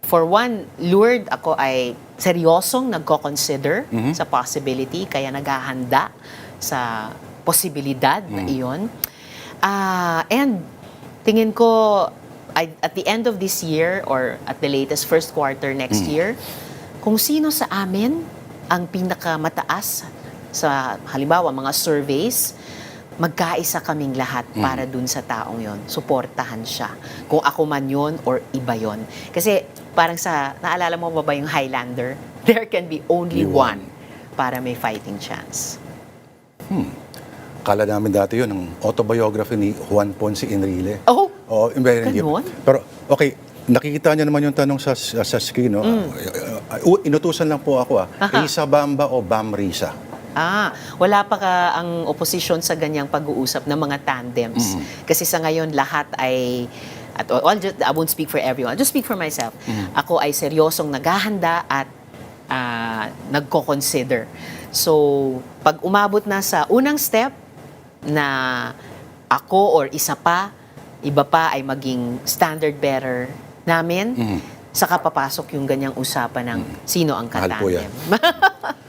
For one, lured ako ay seryosong nagko-consider sa possibility, kaya naghahanda sa posibilidad na iyon. And tingin ko, at the end of this year or at the latest first quarter next year, kung sino sa amin ang pinakamataas sa halimbawa mga surveys, magkaisa kaming lahat para dun sa taong yon. Suportahan siya. Kung ako man yon or iba yon. Kasi parang naalala mo ba yung Highlander? There can be only one para may fighting chance. Kala namin dati yun, ang autobiography ni Juan Ponce Enrile. Oh, Ganun? Pero, okay, nakikita niyo naman yung tanong sa screen, no? Inutusan lang po ako, Risa Bamba o Bam Risa? Wala pa ang opposition sa ganyang pag-uusap ng mga tandems. Kasi sa ngayon, lahat ay, I won't speak for everyone, I'll just speak for myself. Ako ay seryosong naghahanda at nagko-consider. So, pag umabot na sa unang step na ako or isa pa, iba pa ay maging standard bearer namin, saka papasok yung ganyang usapan ng sino ang Mahal po yan. katandem.